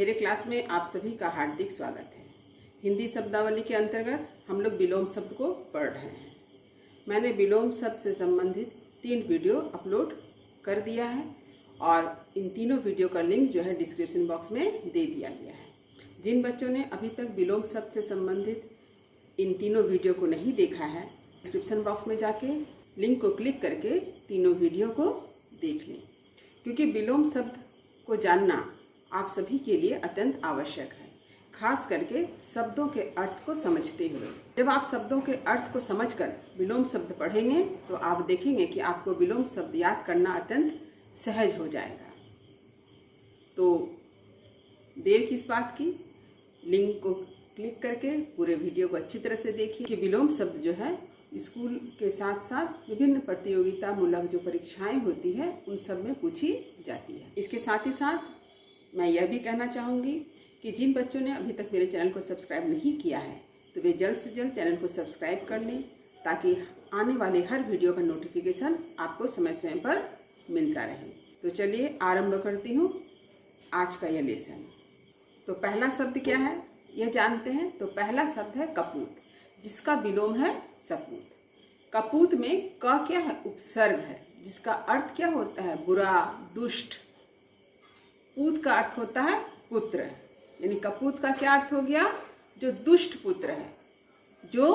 मेरे क्लास में आप सभी का हार्दिक स्वागत है। हिंदी शब्दावली के अंतर्गत हम लोग विलोम शब्द को पढ़ रहे हैं। मैंने विलोम शब्द से संबंधित 3 वीडियो अपलोड कर दिया है और इन तीनों वीडियो का लिंक जो है डिस्क्रिप्शन बॉक्स में दे दिया गया है। जिन बच्चों ने अभी तक विलोम शब्द से संबंधित इन तीनों वीडियो को नहीं देखा है, डिस्क्रिप्शन बॉक्स में जाके लिंक को क्लिक करके तीनों वीडियो को देख लें, क्योंकि विलोम शब्द को जानना आप सभी के लिए अत्यंत आवश्यक है, खास करके शब्दों के अर्थ को समझते हुए। जब आप शब्दों के अर्थ को समझकर विलोम शब्द पढ़ेंगे तो आप देखेंगे कि आपको विलोम शब्द याद करना अत्यंत सहज हो जाएगा। तो देर किस बात की, लिंक को क्लिक करके पूरे वीडियो को अच्छी तरह से देखिए कि विलोम शब्द जो है स्कूल के साथ साथ विभिन्न प्रतियोगिता मूलक जो परीक्षाएं होती है उन सब में पूछी जाती है। इसके साथ ही साथ मैं यह भी कहना चाहूँगी कि जिन बच्चों ने अभी तक मेरे चैनल को सब्सक्राइब नहीं किया है तो वे जल्द से जल्द चैनल को सब्सक्राइब कर लें, ताकि आने वाले हर वीडियो का नोटिफिकेशन आपको समय समय पर मिलता रहे। तो चलिए आरंभ करती हूँ आज का यह लेसन। तो पहला शब्द क्या है यह जानते हैं। तो पहला शब्द है कपूत, जिसका विलोम है सपूत। कपूत में क क्या है, उपसर्ग है, जिसका अर्थ क्या होता है, बुरा, दुष्ट। पूत का अर्थ होता है पुत्र, यानी कपूत का क्या अर्थ हो गया, जो दुष्ट पुत्र है, जो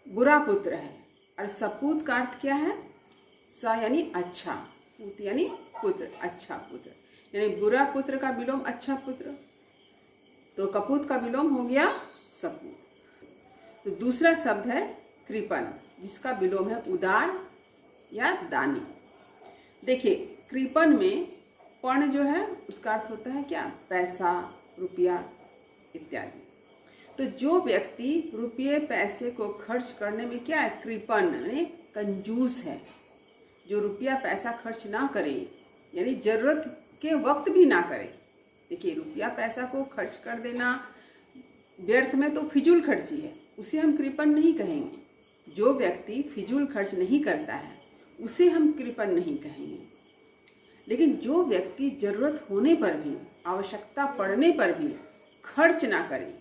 बुरा पुत्र है। और सपूत का अर्थ क्या है, स यानी अच्छा, पूत यानी पुत्र, अच्छा पुत्र, यानी बुरा पुत्र का विलोम अच्छा पुत्र। तो कपूत का विलोम हो गया सपूत। तो दूसरा शब्द है कृपण, जिसका विलोम है उदार या दानी। देखिए कृपण में पण जो है उसका अर्थ होता है क्या, पैसा, रुपया इत्यादि। तो जो व्यक्ति रुपये पैसे को खर्च करने में क्या है, कृपण यानी कंजूस है, जो रुपया पैसा खर्च ना करे, यानी जरूरत के वक्त भी ना करे। देखिए रुपया पैसा को खर्च कर देना व्यर्थ में तो फिजूल खर्ची है, उसे हम कृपण नहीं कहेंगे। जो व्यक्ति फिजूल खर्च नहीं करता है उसे हम कृपण नहीं कहेंगे। लेकिन जो व्यक्ति जरूरत होने पर भी, आवश्यकता पड़ने पर भी खर्च ना करे,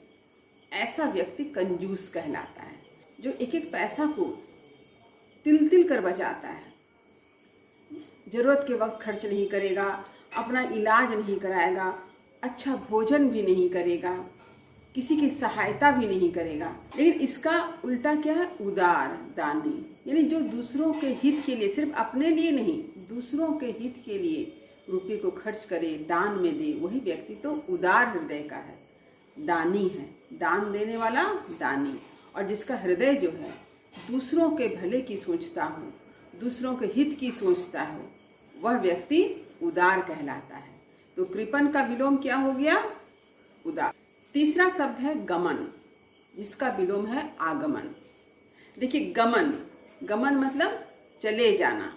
ऐसा व्यक्ति कंजूस कहलाता है। जो एक एक पैसा को तिल तिल कर बचाता है, जरूरत के वक्त खर्च नहीं करेगा, अपना इलाज नहीं कराएगा, अच्छा भोजन भी नहीं करेगा, किसी की सहायता भी नहीं करेगा। लेकिन इसका उल्टा क्या है, उदार, दानी, यानी जो दूसरों के हित के लिए, सिर्फ अपने लिए नहीं, दूसरों के हित के लिए रुपये को खर्च करे, दान में दे, वही व्यक्ति तो उदार हृदय का है, दानी है, दान देने वाला दानी। और जिसका हृदय जो है दूसरों के भले की सोचता हो, दूसरों के हित की सोचता हो, वह व्यक्ति उदार कहलाता है। तो कृपण का विलोम क्या हो गया, उदार। तीसरा शब्द है गमन, जिसका विलोम है आगमन। देखिए गमन, गमन मतलब चले जाना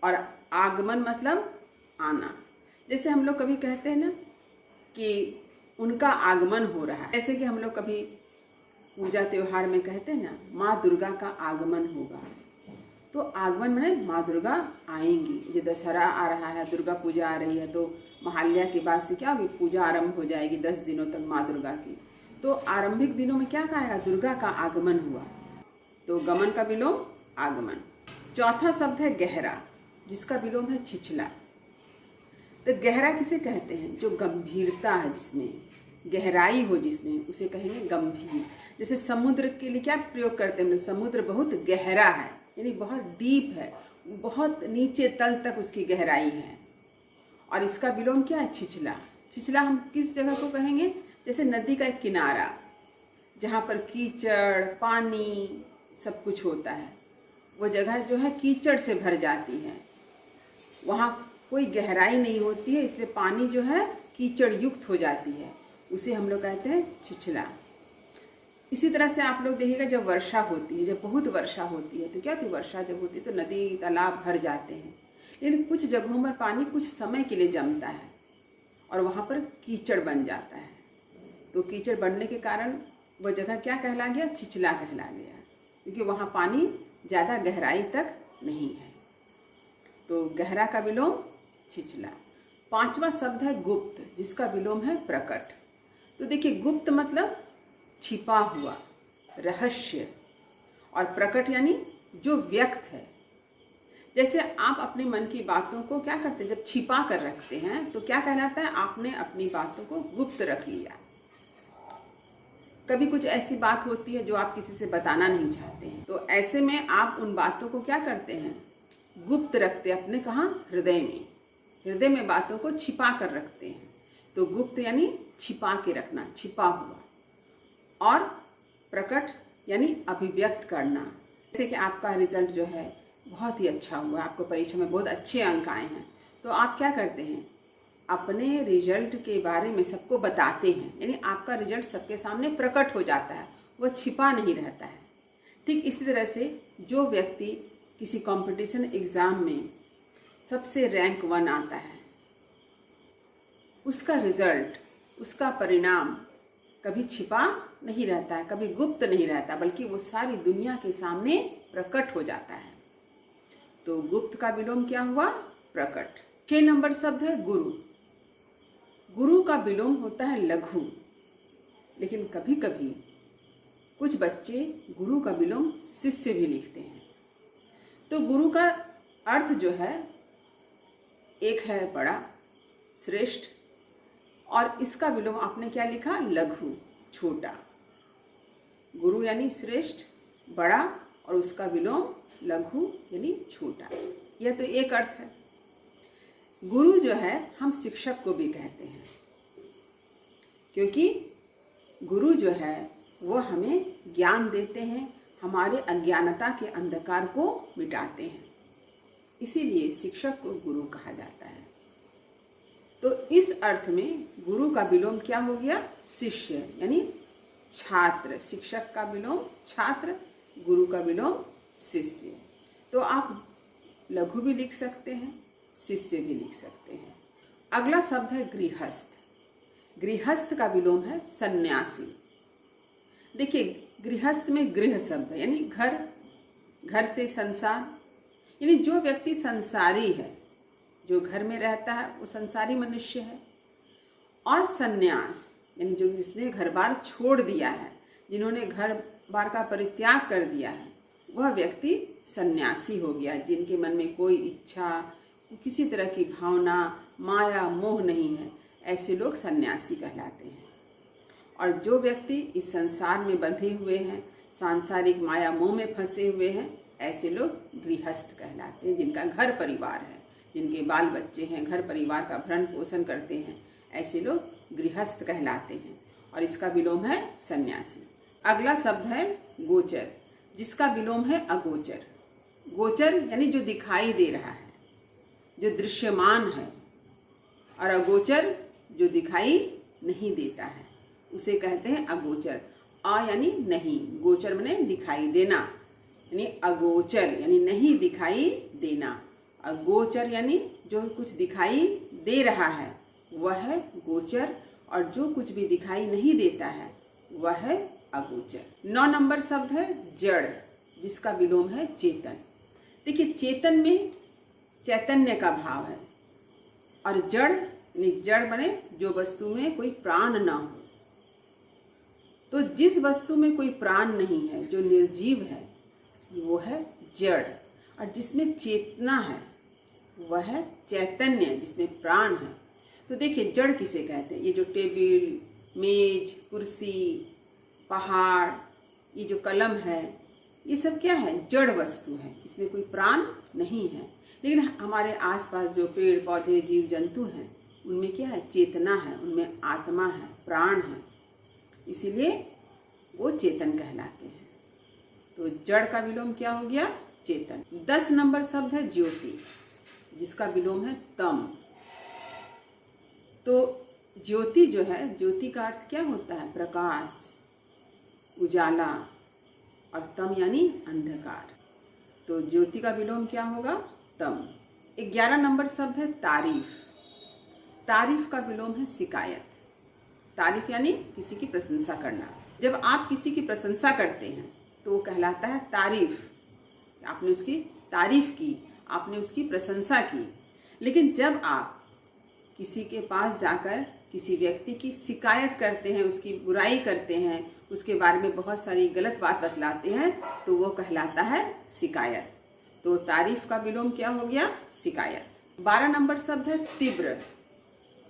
और आगमन मतलब आना। जैसे हम लोग कभी कहते हैं ना कि उनका आगमन हो रहा है, ऐसे कि हम लोग कभी पूजा त्योहार में कहते हैं ना, माँ दुर्गा का आगमन होगा। तो आगमन माने माँ दुर्गा आएंगी। जो दशहरा आ रहा है, दुर्गा पूजा आ रही है, तो महाल्या के बाद से क्या होगी, पूजा आरंभ हो जाएगी 10 दिनों तक माँ दुर्गा की। तो आरंभिक दिनों में क्या कहेगा, दुर्गा का आगमन हुआ। तो गमन का विलोम आगमन। चौथा शब्द है गहरा, जिसका विलोम है छिछला। तो गहरा किसे कहते हैं, जो गंभीरता है, जिसमें गहराई हो, जिसमें, उसे कहेंगे गंभीर। जैसे समुद्र के लिए क्या प्रयोग करते हैं, समुद्र बहुत गहरा है, यानी बहुत डीप है, बहुत नीचे तल तक उसकी गहराई है। और इसका विलोम क्या है, छिछला। छिछला हम किस जगह को कहेंगे, जैसे नदी का एक किनारा जहाँ पर कीचड़, पानी सब कुछ होता है, वो जगह जो है कीचड़ से भर जाती है, वहाँ कोई गहराई नहीं होती है, इसलिए पानी जो है कीचड़ युक्त हो जाती है, उसे हम लोग कहते हैं छिछला। इसी तरह से आप लोग देखिएगा, जब वर्षा होती है, जब बहुत वर्षा होती है तो क्या होती, वर्षा जब होती है तो नदी तालाब भर जाते हैं, लेकिन कुछ जगहों पर पानी कुछ समय के लिए जमता है और वहाँ पर कीचड़ बन जाता है। तो कीचड़ बनने के कारण वह जगह क्या कहला गया, छिछला कहला गया, क्योंकि वहाँ पानी ज़्यादा गहराई तक नहीं है। तो गहरा का विलोम छिछला। 5वां शब्द है गुप्त, जिसका विलोम है प्रकट। तो देखिए, गुप्त मतलब छिपा हुआ, रहस्य, और प्रकट यानी जो व्यक्त है। जैसे आप अपने मन की बातों को क्या करते हैं, जब छिपा कर रखते हैं तो क्या कहलाता है, आपने अपनी बातों को गुप्त रख लिया। कभी कुछ ऐसी बात होती है जो आप किसी से बताना नहीं चाहते हैं, तो ऐसे में आप उन बातों को क्या करते हैं, गुप्त रखते हैं अपने, कहाँ, हृदय में। हृदय में बातों को छिपा कर रखते हैं। तो गुप्त यानी छिपा के रखना, छिपा हुआ। और प्रकट यानी अभिव्यक्त करना। जैसे कि आपका रिजल्ट जो है बहुत ही अच्छा हुआ, आपको परीक्षा में बहुत अच्छे अंक आए हैं, तो आप क्या करते हैं, अपने रिजल्ट के बारे में सबको बताते हैं। यानी आपका रिजल्ट सबके सामने प्रकट हो जाता है, वो छिपा नहीं रहता है। ठीक इसी तरह से जो व्यक्ति किसी कंपटीशन एग्ज़ाम में सबसे रैंक 1 आता है, उसका रिजल्ट, उसका परिणाम कभी छिपा नहीं रहता है, कभी गुप्त नहीं रहता, बल्कि वो सारी दुनिया के सामने प्रकट हो जाता है। तो गुप्त का विलोम क्या हुआ, प्रकट। 6 नंबर शब्द है गुरु। गुरु का विलोम होता है लघु, लेकिन कभी कभी कुछ बच्चे गुरु का विलोम शिष्य भी लिखते हैं। तो गुरु का अर्थ जो है, एक है बड़ा, श्रेष्ठ, और इसका विलोम आपने क्या लिखा, लघु, छोटा। गुरु यानी श्रेष्ठ, बड़ा, और उसका विलोम लघु यानी छोटा। यह तो एक अर्थ है। गुरु जो है हम शिक्षक को भी कहते हैं, क्योंकि गुरु जो है वो हमें ज्ञान देते हैं, हमारे अज्ञानता के अंधकार को मिटाते हैं, इसीलिए शिक्षक को गुरु कहा जाता है। तो इस अर्थ में गुरु का विलोम क्या हो गया, शिष्य यानी छात्र। शिक्षक का विलोम छात्र, गुरु का विलोम शिष्य। तो आप लघु भी लिख सकते हैं, शिष्य भी लिख सकते हैं। अगला शब्द है गृहस्थ। गृहस्थ का विलोम है सन्यासी। देखिए, गृहस्थ में गृह शब्द है, यानी घर, घर से संसार, यानी जो व्यक्ति संसारी है, जो घर में रहता है, वो संसारी मनुष्य है। और सन्यास यानी जो जिसने घर बार छोड़ दिया है, जिन्होंने घर बार का परित्याग कर दिया है, वह व्यक्ति सन्यासी हो गया। जिनके मन में कोई इच्छा, किसी तरह की भावना, माया, मोह नहीं है, ऐसे लोग सन्यासी कहलाते हैं। और जो व्यक्ति इस संसार में बंधे हुए हैं, सांसारिक माया मोह में फंसे हुए हैं, ऐसे लोग गृहस्थ कहलाते हैं। जिनका घर परिवार है, जिनके बाल बच्चे हैं, घर परिवार का भरण पोषण करते हैं, ऐसे लोग गृहस्थ कहलाते हैं। और इसका विलोम है सन्यासी। अगला शब्द है गोचर, जिसका विलोम है अगोचर। गोचर यानी जो दिखाई दे रहा है, जो दृश्यमान है, और अगोचर जो दिखाई नहीं देता है, उसे कहते हैं अगोचर। अ यानी नहीं, गोचर माने दिखाई देना, यानी अगोचर यानी नहीं दिखाई देना। अगोचर यानी जो कुछ दिखाई दे रहा है वह है गोचर, और जो कुछ भी दिखाई नहीं देता है वह है अगोचर। 9 नंबर शब्द है जड़, जिसका विलोम है चेतन। देखिए, चेतन में चैतन्य का भाव है, और जड़ यानी जड़ बने जो वस्तु में कोई प्राण ना हो। तो जिस वस्तु में कोई प्राण नहीं है, जो निर्जीव है, वो है जड़। और जिसमें चेतना है वह है चैतन्य, जिसमें प्राण है। तो देखिए, जड़ किसे कहते हैं, ये जो टेबल, मेज, कुर्सी, पहाड़, ये जो कलम है, ये सब क्या है, जड़ वस्तु है, इसमें कोई प्राण नहीं है। लेकिन हमारे आसपास जो पेड़ पौधे, जीव जंतु हैं, उनमें क्या है, चेतना है, उनमें आत्मा है, प्राण है, इसीलिए वो चेतन कहलाते हैं। तो जड़ का विलोम क्या हो गया, चेतन। 10 नंबर शब्द है ज्योति, जिसका विलोम है तम। तो ज्योति जो है, ज्योति का अर्थ क्या होता है, प्रकाश, उजाला, और तम यानी अंधकार। तो ज्योति का विलोम क्या होगा, तम। 11 नंबर शब्द है तारीफ। तारीफ का विलोम है शिकायत। तारीफ यानी किसी की प्रशंसा करना। जब आप किसी की प्रशंसा करते हैं तो वो कहलाता है तारीफ। आपने उसकी तारीफ की, आपने उसकी प्रशंसा की। लेकिन जब आप किसी के पास जाकर किसी व्यक्ति की शिकायत करते हैं, उसकी बुराई करते हैं, उसके बारे में बहुत सारी गलत बात बतलाते हैं, तो वो कहलाता है शिकायत। तो तारीफ का विलोम क्या हो गया? शिकायत। 12 नंबर शब्द है तीव्र,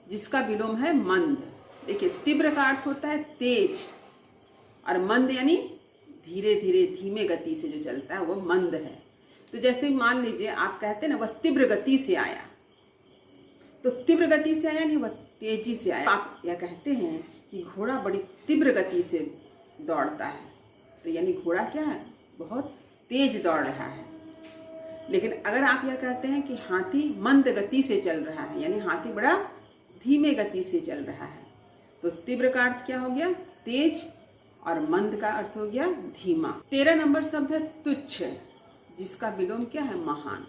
जिसका विलोम है मंद। देखिए, तीव्र का अर्थ होता है तेज, और मंद यानी धीरे धीरे धीमे गति से जो चलता है वो मंद है। तो जैसे मान लीजिए आप कहते हैं ना, वह तीव्र गति से आया, तो तीव्र गति से आया नहीं, वह तेजी से आया। आप यह कहते हैं कि घोड़ा बड़ी तीव्र गति से दौड़ता है, तो यानी घोड़ा क्या है? बहुत तेज दौड़ रहा है। लेकिन अगर आप यह कहते हैं कि हाथी मंद गति से चल रहा है, यानी हाथी बड़ा धीमे गति से चल रहा है, तो तीव्र का अर्थ क्या हो गया? तेज, और मंद का अर्थ हो गया धीमा। 13 नंबर शब्द है तुच्छ, जिसका विलोम क्या है? महान।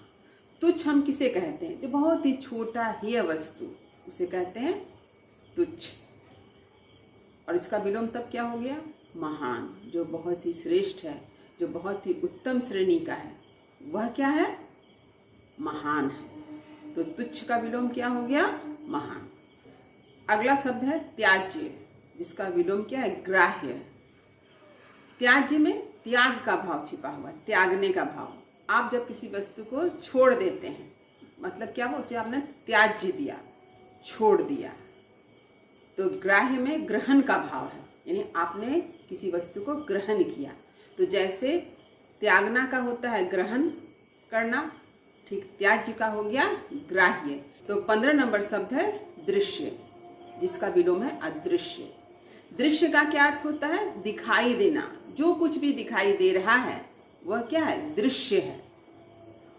तुच्छ हम किसे कहते हैं? जो बहुत ही छोटा हेय वस्तु, उसे कहते हैं तुच्छ, और इसका विलोम तब क्या हो गया? महान। जो बहुत ही श्रेष्ठ है, जो बहुत ही उत्तम श्रेणी का है, वह क्या है? महान है। तो तुच्छ का विलोम क्या हो गया? महान। अगला शब्द है त्याज्य, जिसका विलोम क्या है? ग्राह्य। त्याज्य में त्याग का भाव छिपा हुआ, त्यागने का भाव। आप जब किसी वस्तु को छोड़ देते हैं, मतलब क्या हुआ? उसे आपने त्याज्य दिया, छोड़ दिया। तो ग्राह्य में ग्रहण का भाव है, यानी आपने किसी वस्तु को ग्रहण किया। तो जैसे त्यागना का होता है ग्रहण करना, ठीक त्याज्य का हो गया ग्राह्य। तो 15 नंबर शब्द है दृश्य, जिसका विलोम है अदृश्य। दृश्य का क्या अर्थ होता है? दिखाई देना। जो कुछ भी दिखाई दे रहा है वह क्या है? दृश्य है,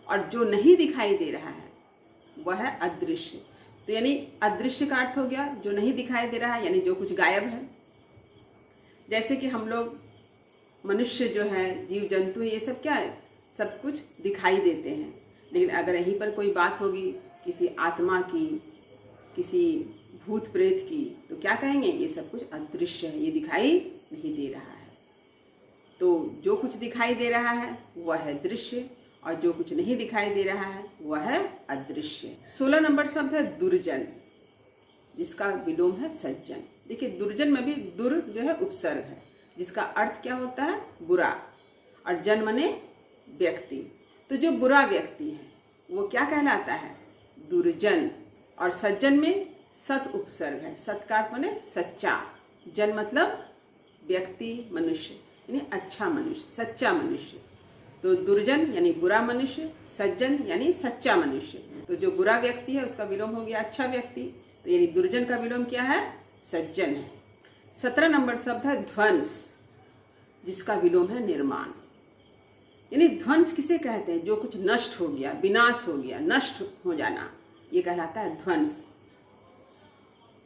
और जो नहीं दिखाई दे रहा है वह है अदृश्य। तो यानी अदृश्य का अर्थ हो गया जो नहीं दिखाई दे रहा है, यानी जो कुछ गायब है। जैसे कि हम लोग मनुष्य जो है, जीव जंतु, ये सब क्या है? सब कुछ दिखाई देते हैं। लेकिन अगर यहीं पर कोई बात होगी किसी आत्मा की, किसी भूत प्रेत की, तो क्या कहेंगे? ये सब कुछ अदृश्य है, ये दिखाई नहीं दे रहा है। तो जो कुछ दिखाई दे रहा है वह है दृश्य, और जो कुछ नहीं दिखाई दे रहा है वह है अदृश्य। 16 नंबर शब्द है दुर्जन, जिसका विलोम है सज्जन। देखिए, दुर्जन में भी दुर जो है उपसर्ग है, जिसका अर्थ क्या होता है? बुरा, और जन मने व्यक्ति। तो जो बुरा व्यक्ति है वो क्या कहलाता है? दुर्जन। और सज्जन में सत उपसर्ग है, सत का अर्थ माने सच्चा, जन मतलब व्यक्ति, मनुष्य, यानी अच्छा मनुष्य, सच्चा मनुष्य। तो दुर्जन यानी बुरा मनुष्य, सज्जन यानी सच्चा मनुष्य। तो जो बुरा व्यक्ति है उसका विलोम हो गया अच्छा व्यक्ति, तो यानी दुर्जन का विलोम क्या है? सज्जन है। 17 नंबर शब्द है ध्वंस, जिसका विलोम है निर्माण। यानी ध्वंस किसे कहते हैं? जो कुछ नष्ट हो गया, विनाश हो गया, नष्ट हो जाना, ये कहलाता है ध्वंस।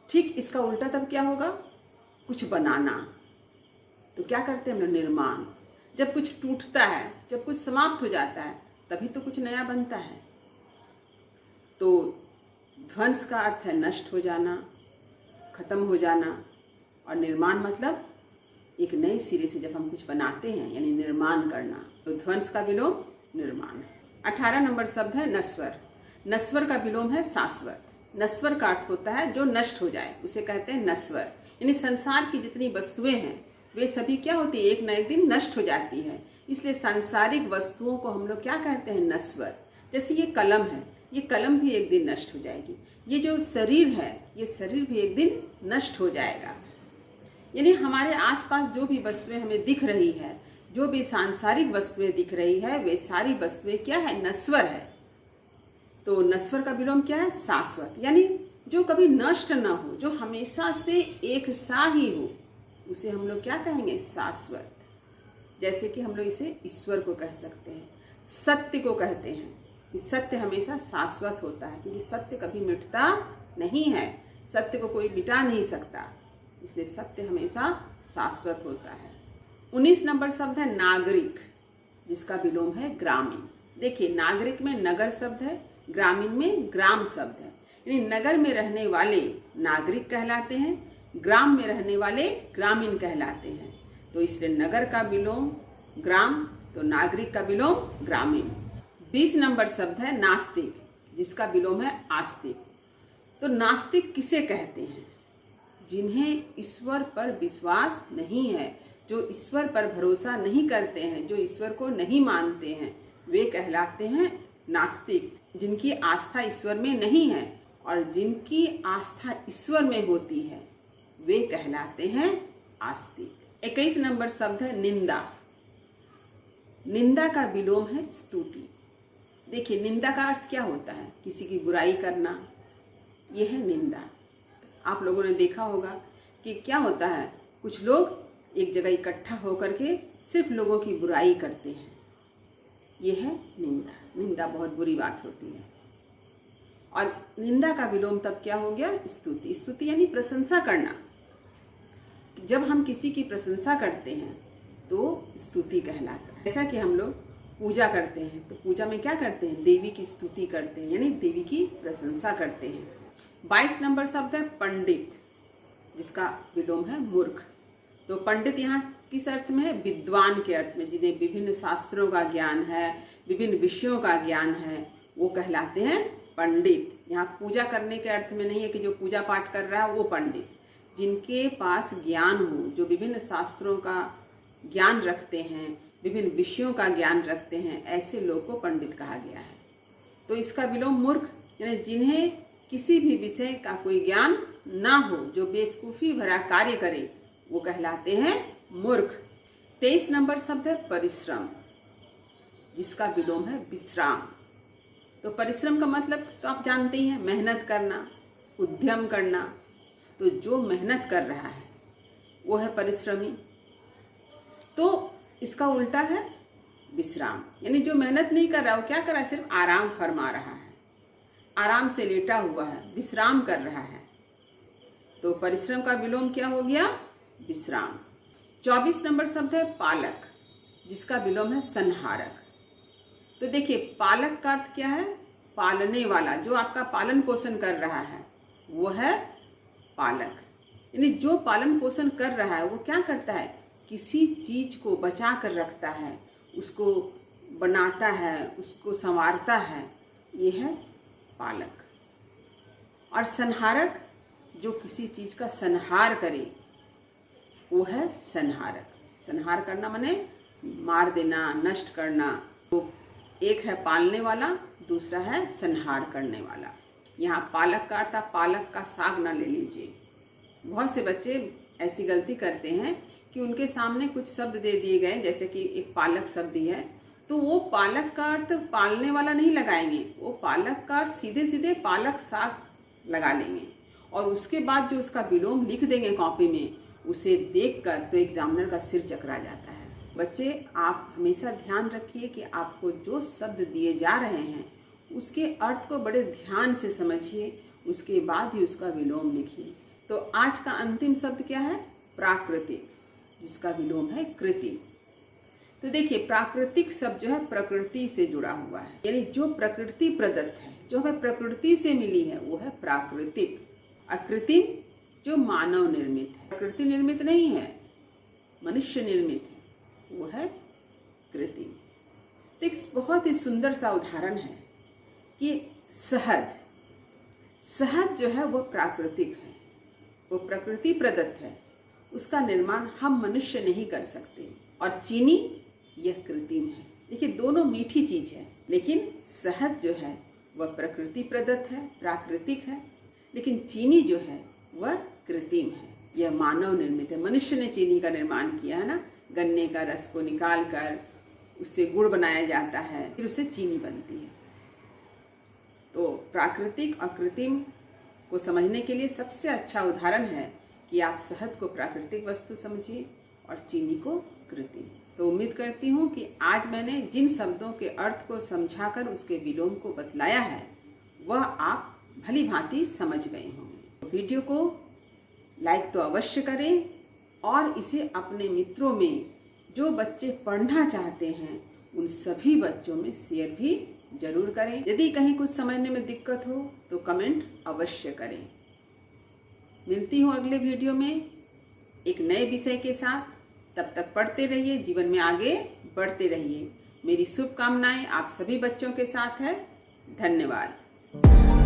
ठीक इसका उल्टा तब क्या होगा? कुछ बनाना। तो क्या करते हैं हम लोग? निर्माण। जब कुछ टूटता है, जब कुछ समाप्त हो जाता है, तभी तो कुछ नया बनता है। तो ध्वंस का अर्थ है नष्ट हो जाना, खत्म हो जाना, और निर्माण मतलब एक नए सिरे से जब हम कुछ बनाते हैं, यानी निर्माण करना। तो ध्वंस का विलोम निर्माण है। 18 नंबर शब्द है नश्वर। नश्वर का विलोम है शाश्वत। नश्वर का अर्थ होता है जो नष्ट हो जाए, उसे कहते हैं नश्वर। यानी संसार की जितनी वस्तुएं हैं वे सभी क्या होती है? एक न एक दिन नष्ट हो जाती है। इसलिए सांसारिक वस्तुओं को हम लोग क्या कहते हैं? नश्वर। जैसे ये कलम है, ये कलम भी एक दिन नष्ट हो जाएगी। ये जो शरीर है, ये शरीर भी एक दिन नष्ट हो जाएगा। यानी हमारे आसपास जो भी वस्तुएं हमें दिख रही है, जो भी सांसारिक वस्तुएं दिख रही है, वे सारी वस्तुएं क्या है? नश्वर है। तो नश्वर का विलोम क्या है? शाश्वत। यानी जो कभी नष्ट न हो, जो हमेशा से एक सा ही हो, उसे हम लोग क्या कहेंगे? शाश्वत। जैसे कि हम लोग इसे ईश्वर को कह सकते हैं, सत्य को कहते हैं कि सत्य हमेशा शाश्वत होता है, क्योंकि सत्य कभी मिटता नहीं है, सत्य को कोई मिटा नहीं सकता, इसलिए सत्य हमेशा शाश्वत होता है। 19 नंबर शब्द है नागरिक, जिसका विलोम है ग्रामीण। देखिए, नागरिक में नगर शब्द है, ग्रामीण में ग्राम शब्द है। यानी नगर में रहने वाले नागरिक कहलाते हैं, ग्राम में रहने वाले ग्रामीण कहलाते हैं। तो इसलिए नगर का विलोम ग्राम, तो नागरिक का विलोम ग्रामीण। 20 नंबर शब्द है नास्तिक, जिसका विलोम है आस्तिक। तो नास्तिक किसे कहते हैं? जिन्हें ईश्वर पर विश्वास नहीं है, जो ईश्वर पर भरोसा नहीं करते हैं, जो ईश्वर को नहीं मानते हैं, वे कहलाते हैं नास्तिक। जिनकी आस्था ईश्वर में नहीं है और जिनकी आस्था ईश्वर में होती है, वे कहलाते हैं आस्तिक। 21 नंबर शब्द है निंदा। निंदा का विलोम है स्तुति। देखिए, निंदा का अर्थ क्या होता है? किसी की बुराई करना, यह है निंदा। आप लोगों ने देखा होगा कि क्या होता है, कुछ लोग एक जगह इकट्ठा होकर के सिर्फ लोगों की बुराई करते हैं, यह है निंदा। निंदा बहुत बुरी बात होती है। और निंदा का विलोम तब क्या हो गया? स्तुति। स्तुति यानी प्रशंसा करना। जब हम किसी की प्रशंसा करते हैं तो स्तुति कहलाता है। जैसा कि हम लोग पूजा करते हैं, तो पूजा में क्या करते हैं? देवी की स्तुति करते हैं, यानी देवी की प्रशंसा करते हैं। 22 नंबर शब्द है पंडित, जिसका विलोम है मूर्ख। तो पंडित यहाँ किस अर्थ में है? विद्वान के अर्थ में, जिन्हें विभिन्न शास्त्रों का ज्ञान है, विभिन्न विषयों का ज्ञान है, वो कहलाते हैं पंडित। यहाँ पूजा करने के अर्थ में नहीं है कि जो पूजा पाठ कर रहा है वो पंडित। जिनके पास ज्ञान हो, जो विभिन्न शास्त्रों का ज्ञान रखते हैं, विभिन्न विषयों का ज्ञान रखते हैं, ऐसे लोग को पंडित कहा गया है। तो इसका विलोम मूर्ख, यानी जिन्हें किसी भी विषय का कोई ज्ञान ना हो, जो बेवकूफ़ी भरा कार्य करे, वो कहलाते हैं मूर्ख। 23 नंबर शब्द है परिश्रम, जिसका विलोम है विश्राम। तो परिश्रम का मतलब तो आप जानते ही हैं, मेहनत करना, उद्यम करना। तो जो मेहनत कर रहा है वो है परिश्रमी। तो इसका उल्टा है विश्राम, यानी जो मेहनत नहीं कर रहा, वो क्या कर रहा है? सिर्फ आराम फरमा रहा है, आराम से लेटा हुआ है, विश्राम कर रहा है। तो परिश्रम का विलोम क्या हो गया? विश्राम। 24 नंबर शब्द है पालक, जिसका विलोम है संहारक। तो देखिए, पालक का अर्थ क्या है? पालने वाला, जो आपका पालन पोषण कर रहा है, वो है पालक। यानी जो पालन पोषण कर रहा है वो क्या करता है? किसी चीज को बचा कर रखता है, उसको बनाता है, उसको संवारता है, ये है पालक। और संहारक, जो किसी चीज का संहार करे, वो है संहारक। संहार करना माने मार देना, नष्ट करना। तो एक है पालने वाला, दूसरा है संहार करने वाला। यहाँ पालक का अर्थ, आप पालक का साग ना ले लीजिए। बहुत से बच्चे ऐसी गलती करते हैं कि उनके सामने कुछ शब्द दे दिए गए, जैसे कि एक पालक शब्द है, तो वो पालक का अर्थ पालने वाला नहीं लगाएंगे, वो पालक का अर्थ सीधे सीधे पालक साग लगा लेंगे और उसके बाद जो उसका विलोम लिख देंगे कॉपी में, उसे देखकर तो एग्जामिनर का सिर चकरा जाता है। बच्चे, आप हमेशा ध्यान रखिए कि आपको जो शब्द दिए जा रहे हैं उसके अर्थ को बड़े ध्यान से समझिए, उसके बाद ही उसका विलोम लिखिए। तो आज का अंतिम शब्द क्या है? प्राकृतिक, जिसका विलोम है कृत्रिम। तो देखिए, प्राकृतिक शब्द जो है प्रकृति से जुड़ा हुआ है, यानी जो प्रकृति प्रदत्त है, जो हमें प्रकृति से मिली है, वो है प्राकृतिक। और कृत्रिम जो मानव निर्मित है, प्रकृति निर्मित नहीं है, मनुष्य निर्मित है, वो है कृत्रिम। तो एक बहुत ही सुंदर सा उदाहरण है कि शहद जो है वो प्राकृतिक है, वो प्रकृति प्रदत्त है, उसका निर्माण हम मनुष्य नहीं कर सकते। और चीनी, यह कृत्रिम है। देखिए, दोनों मीठी चीज है, लेकिन शहद जो है वह प्रकृति प्रदत्त है, प्राकृतिक है, लेकिन चीनी जो है वह कृत्रिम है, यह मानव निर्मित है। मनुष्य ने चीनी का निर्माण किया है ना, गन्ने का रस को निकाल कर उससे गुड़ बनाया जाता है, फिर उससे चीनी बनती है। तो प्राकृतिक और कृत्रिम को समझने के लिए सबसे अच्छा उदाहरण है कि आप शहद को प्राकृतिक वस्तु समझिए और चीनी को कृत्रिम। तो उम्मीद करती हूँ कि आज मैंने जिन शब्दों के अर्थ को समझाकर उसके विलोम को बतलाया है, वह आप भली भांति समझ गए होंगे। तो वीडियो को लाइक तो अवश्य करें और इसे अपने मित्रों में, जो बच्चे पढ़ना चाहते हैं, उन सभी बच्चों में शेयर भी जरूर करें। यदि कहीं कुछ समझने में दिक्कत हो तो कमेंट अवश्य करें। मिलती हूँ अगले वीडियो में एक नए विषय के साथ। तब तक पढ़ते रहिए, जीवन में आगे बढ़ते रहिए। मेरी शुभकामनाएं आप सभी बच्चों के साथ है। धन्यवाद।